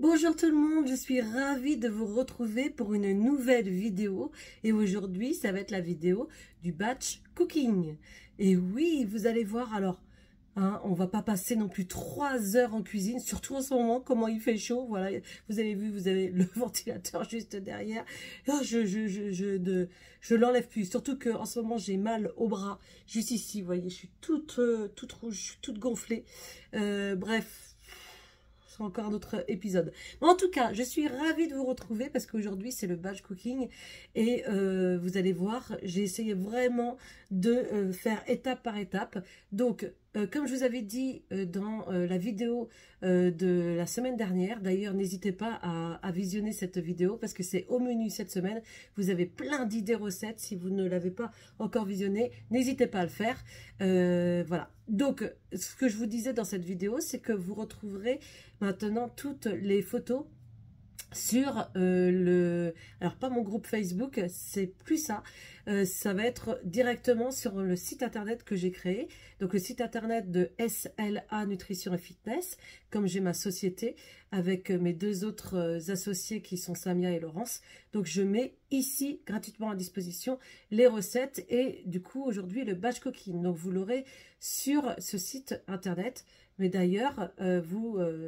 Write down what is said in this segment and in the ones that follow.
Bonjour tout le monde, je suis ravie de vous retrouver pour une nouvelle vidéo et aujourd'hui ça va être la vidéo du batch cooking. Et oui, vous allez voir alors, on va pas passer non plus 3 heures en cuisine, surtout en ce moment, comment il fait chaud, voilà, vous avez vu, vous avez le ventilateur juste derrière. Ah, je l'enlève plus, surtout que en ce moment j'ai mal au bras, juste ici, vous voyez, je suis toute rouge, je suis toute gonflée, bref. Encore un autre épisode. Mais en tout cas, je suis ravie de vous retrouver parce qu'aujourd'hui, c'est le batch cooking et vous allez voir, j'ai essayé vraiment de faire étape par étape. Donc, comme je vous avais dit dans la vidéo de la semaine dernière, d'ailleurs, n'hésitez pas à visionner cette vidéo parce que c'est au menu cette semaine. Vous avez plein d'idées recettes. Si vous ne l'avez pas encore visionné, n'hésitez pas à le faire. Voilà. Donc, ce que je vous disais dans cette vidéo, c'est que vous retrouverez maintenant toutes les photos sur alors pas mon groupe Facebook, c'est plus ça, ça va être directement sur le site internet que j'ai créé, donc le site internet de SLA Nutrition et Fitness, comme j'ai ma société avec mes deux autres associés qui sont Samia et Laurence, donc je mets ici gratuitement à disposition les recettes et du coup aujourd'hui le batch cooking, donc vous l'aurez sur ce site internet, mais d'ailleurs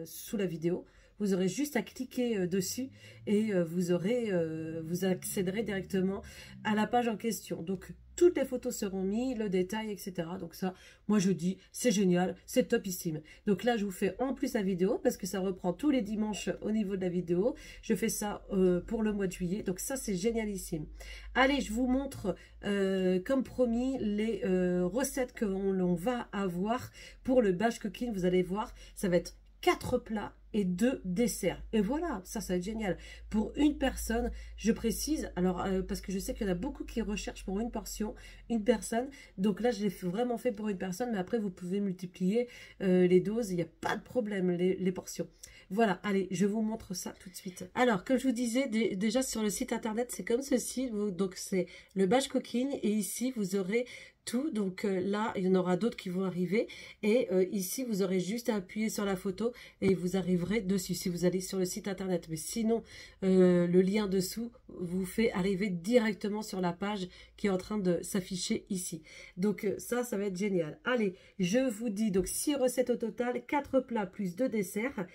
sous la vidéo, vous aurez juste à cliquer dessus et vous accéderez directement à la page en question. Donc, toutes les photos seront mises, le détail, etc. Donc ça, moi je dis, c'est génial, c'est topissime. Donc là, je vous fais en plus la vidéo parce que ça reprend tous les dimanches au niveau de la vidéo. Je fais ça pour le mois de juillet. Donc ça, c'est génialissime. Allez, je vous montre, comme promis, les recettes que l'on va avoir pour le batch cooking. Vous allez voir, ça va être 4 plats et 2 desserts. Et voilà, ça va être génial. Pour une personne, je précise, alors parce que je sais qu'il y en a beaucoup qui recherchent pour une portion, une personne. Donc là, je l'ai vraiment fait pour une personne, mais après, vous pouvez multiplier les doses. Il n'y a pas de problème, les portions. Voilà, allez, je vous montre ça tout de suite. Alors, comme je vous disais, déjà sur le site internet, c'est comme ceci. Donc, c'est le batch cooking. Et ici, vous aurez tout. Donc là, il y en aura d'autres qui vont arriver. Et ici, vous aurez juste à appuyer sur la photo et vous arriverez dessus si vous allez sur le site internet. Mais sinon, le lien dessous vous fait arriver directement sur la page qui est en train de s'afficher ici. Donc ça va être génial. Allez, je vous dis donc 6 recettes au total, 4 plats plus 2 desserts.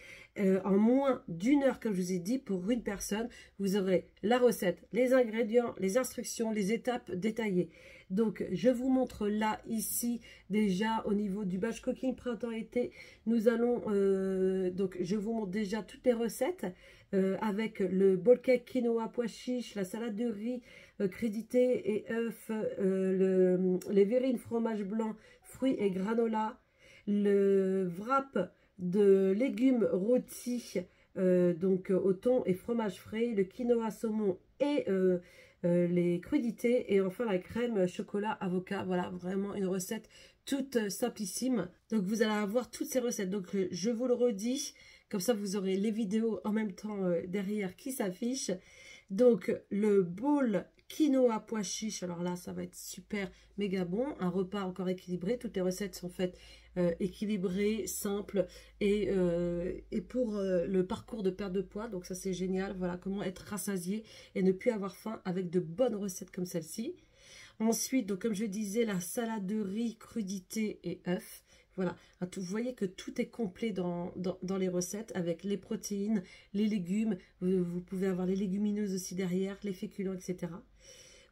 En moins d'1 heure, comme je vous ai dit, pour une personne, vous aurez la recette, les ingrédients, les instructions, les étapes détaillées. Donc, je vous montre là, ici, déjà au niveau du batch cooking printemps-été, nous allons, donc je vous montre déjà toutes les recettes avec le bowl cake quinoa pois chiche, la salade de riz crédité et œufs, les verrines fromage blanc, fruits et granola, le wrap de légumes rôtis donc au thon et fromage frais, le quinoa saumon et les crudités et enfin la crème chocolat avocat. Voilà, vraiment une recette toute simplissime. Donc vous allez avoir toutes ces recettes. Donc je vous le redis, comme ça vous aurez les vidéos en même temps derrière qui s'affichent. Donc le bowl quinoa pois chiche, alors là ça va être super méga bon, un repas encore équilibré, toutes les recettes sont faites équilibrées, simples et pour le parcours de perte de poids, donc ça c'est génial, voilà comment être rassasié et ne plus avoir faim avec de bonnes recettes comme celle-ci. Ensuite, donc comme je disais, la salade de riz, crudité et œufs. Voilà, vous voyez que tout est complet dans les recettes avec les protéines, les légumes. Vous pouvez avoir les légumineuses aussi derrière, les féculents, etc.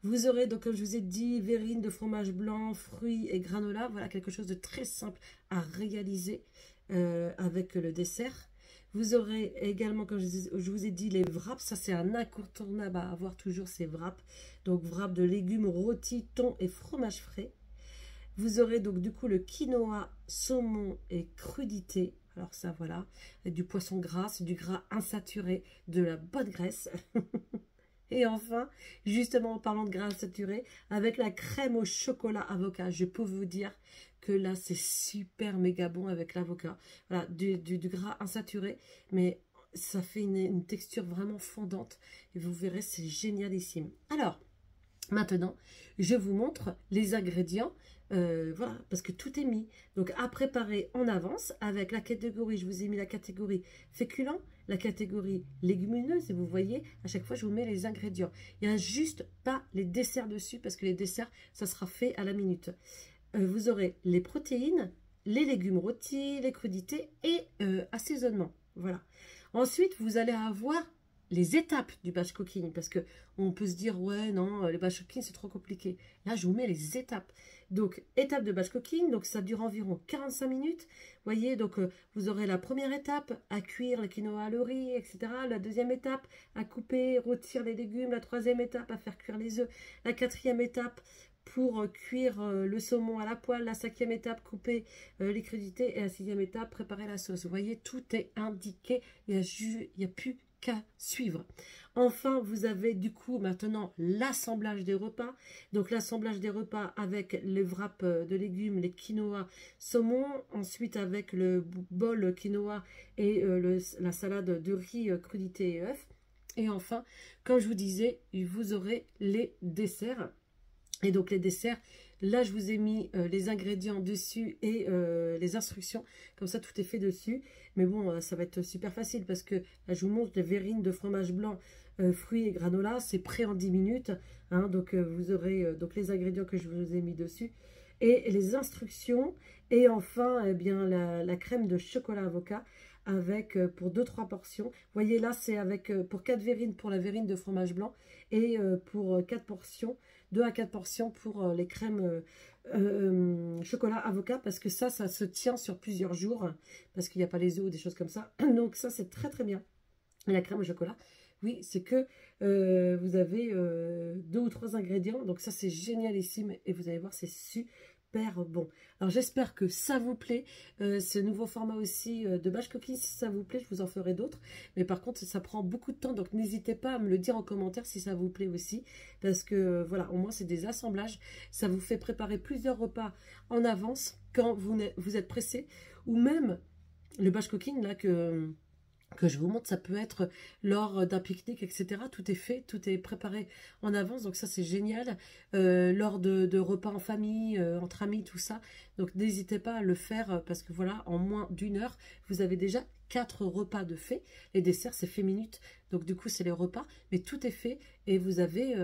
Vous aurez donc, comme je vous ai dit, verrine de fromage blanc, fruits et granola. Voilà, quelque chose de très simple à réaliser avec le dessert. Vous aurez également, comme je vous ai dit, les wraps. Ça, c'est un incontournable à avoir toujours, ces wraps. Donc, wraps de légumes rôtis, thon et fromage frais. Vous aurez donc du coup le quinoa, saumon et crudité. Alors ça, voilà, du poisson gras, c'est du gras insaturé, de la bonne graisse. Et enfin, justement en parlant de gras insaturé, avec la crème au chocolat avocat, je peux vous dire que là, c'est super méga bon avec l'avocat. Voilà, du gras insaturé, mais ça fait une texture vraiment fondante. Et vous verrez, c'est génialissime. Alors, maintenant, je vous montre les ingrédients, voilà, parce que tout est mis. Donc, à préparer en avance avec la catégorie, je vous ai mis la catégorie féculents, la catégorie légumineuse et vous voyez, à chaque fois, je vous mets les ingrédients. Il n'y a juste pas les desserts dessus parce que les desserts, ça sera fait à la minute. Vous aurez les protéines, les légumes rôtis, les crudités et assaisonnement. Voilà. Ensuite, vous allez avoir les étapes du batch cooking, parce que on peut se dire, ouais, non, le batch cooking, c'est trop compliqué. Là, je vous mets les étapes. Donc, étape de batch cooking, donc ça dure environ 45 minutes. Vous voyez, donc vous aurez la première étape, à cuire le quinoa, le riz, etc. La deuxième étape, à couper, rôtir les légumes. La troisième étape, à faire cuire les œufs. La quatrième étape, pour cuire le saumon à la poêle. La cinquième étape, couper les crudités. Et la sixième étape, préparer la sauce. Vous voyez, tout est indiqué. Il n'y a plus qu'à suivre. Enfin, vous avez du coup maintenant l'assemblage des repas. Donc l'assemblage des repas avec les wraps de légumes, les quinoa, saumon. Ensuite avec le bol quinoa et la salade de riz, crudité et œufs. Et enfin, comme je vous disais, vous aurez les desserts. Et donc les desserts, là je vous ai mis les ingrédients dessus et les instructions, comme ça tout est fait dessus. Mais bon, ça va être super facile parce que là je vous montre les verrines de fromage blanc, fruits et granola, c'est prêt en 10 minutes. Hein, donc vous aurez donc les ingrédients que je vous ai mis dessus et les instructions. Et enfin, eh bien, la crème de chocolat avocat avec pour 2-3 portions. Vous voyez là, c'est avec pour 4 verrines pour la verrine de fromage blanc et pour 4 portions, 2 à 4 portions pour les crèmes chocolat avocat, parce que ça se tient sur plusieurs jours, parce qu'il n'y a pas les œufs ou des choses comme ça. Donc ça, c'est très très bien. Et la crème au chocolat, oui, c'est que vous avez 2 ou 3 ingrédients. Donc ça, c'est génialissime et vous allez voir, c'est super bon. Alors j'espère que ça vous plaît, ce nouveau format aussi de batch cooking. Si ça vous plaît, je vous en ferai d'autres, mais par contre ça prend beaucoup de temps, donc n'hésitez pas à me le dire en commentaire si ça vous plaît aussi, parce que voilà, au moins c'est des assemblages, ça vous fait préparer plusieurs repas en avance quand vous êtes pressé, ou même le batch cooking là que je vous montre, ça peut être lors d'un pique-nique, etc. Tout est fait, tout est préparé en avance, donc ça c'est génial. Lors de repas en famille, entre amis, tout ça. Donc n'hésitez pas à le faire parce que voilà, en moins d'1 heure, vous avez déjà 4 repas de fait. Les desserts, c'est fait minutes, donc du coup c'est les repas, mais tout est fait et vous avez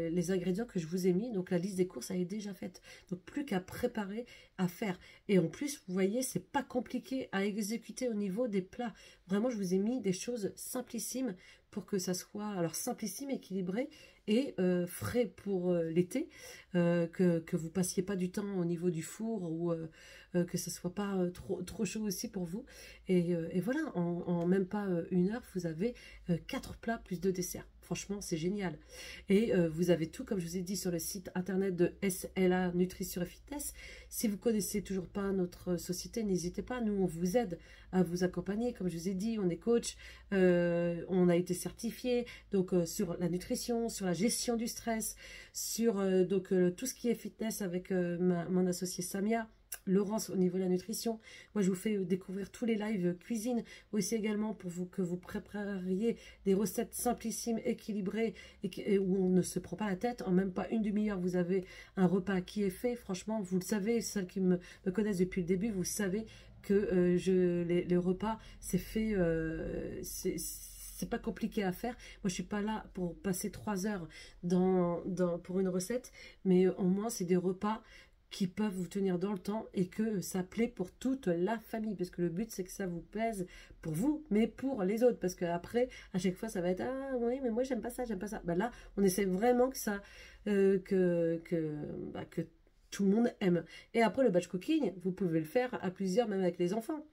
les ingrédients que je vous ai mis. Donc la liste des courses, elle est déjà faite. Donc plus qu'à préparer, à faire. Et en plus, vous voyez, c'est pas compliqué à exécuter au niveau des plats. Vraiment, je vous ai mis des choses simplissimes pour que ça soit, alors simplissime, équilibré et frais pour l'été, que vous passiez pas du temps au niveau du four ou que ça soit pas trop chaud aussi pour vous. Et voilà, en même pas 1 heure, vous avez 4 plats plus 2 desserts. Franchement, c'est génial. Et vous avez tout, comme je vous ai dit, sur le site internet de SLA Nutrition et Fitness. Si vous connaissez toujours pas notre société, n'hésitez pas. Nous, on vous aide à vous accompagner. Comme je vous ai dit, on est coach, on a été certifié donc sur la nutrition, sur la gestion du stress, sur tout ce qui est fitness avec mon associé Samia. Laurence au niveau de la nutrition. Moi je vous fais découvrir tous les lives cuisine aussi également pour que vous prépariez des recettes simplissimes, équilibrées et où on ne se prend pas la tête. En même pas une demi-heure vous avez un repas qui est fait. Franchement, vous le savez, celles qui me connaissent depuis le début, vous savez que les repas c'est fait, c'est pas compliqué à faire. Moi je suis pas là pour passer 3 heures pour une recette, mais au moins c'est des repas qui peuvent vous tenir dans le temps et que ça plaît pour toute la famille, parce que le but c'est que ça vous plaise pour vous mais pour les autres, parce qu'après à chaque fois ça va être ah oui mais moi j'aime pas ça, ben là on essaie vraiment que ça que tout le monde aime. Et après le batch cooking vous pouvez le faire à plusieurs, même avec les enfants,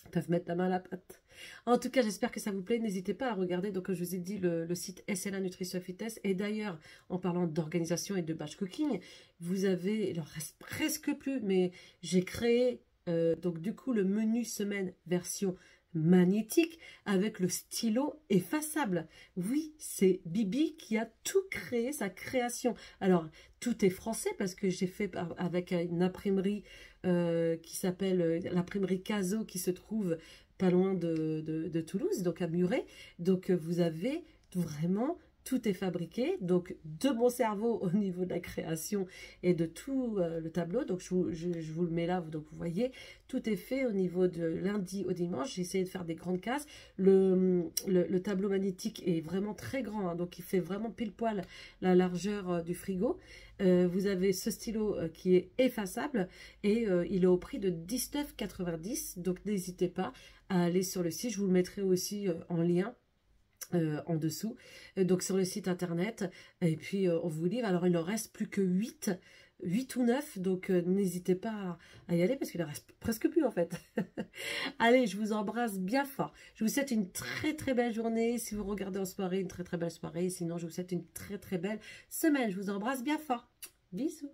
ils peuvent mettre la main à la pâte. En tout cas, j'espère que ça vous plaît. N'hésitez pas à regarder, donc je vous ai dit, le site SLA Nutrition Fitness. Et d'ailleurs, en parlant d'organisation et de batch cooking, vous avez, il en reste presque plus, mais j'ai créé donc du coup le menu semaine version magnétique avec le stylo effaçable. Oui, c'est Bibi qui a tout créé, sa création. Alors, tout est français parce que j'ai fait avec une imprimerie qui s'appelle l'imprimerie Caso, qui se trouve pas loin de Toulouse, donc à Muret. Donc vous avez vraiment tout est fabriqué, donc de mon cerveau au niveau de la création et de tout le tableau. Donc je vous le mets là, donc vous voyez, tout est fait au niveau de lundi au dimanche. J'ai essayé de faire des grandes cases. Le tableau magnétique est vraiment très grand, hein, donc il fait vraiment pile poil la largeur du frigo. Vous avez ce stylo qui est effaçable et il est au prix de 19,90 €. Donc n'hésitez pas à aller sur le site. Je vous le mettrai aussi en lien. En dessous, donc sur le site internet, et puis on vous livre. Alors il en reste plus que 8 ou 9, donc n'hésitez pas à y aller parce qu'il en reste presque plus en fait. Allez, je vous embrasse bien fort. Je vous souhaite une très très belle journée. Si vous regardez en soirée, une très très belle soirée. Sinon, je vous souhaite une très très belle semaine. Je vous embrasse bien fort. Bisous.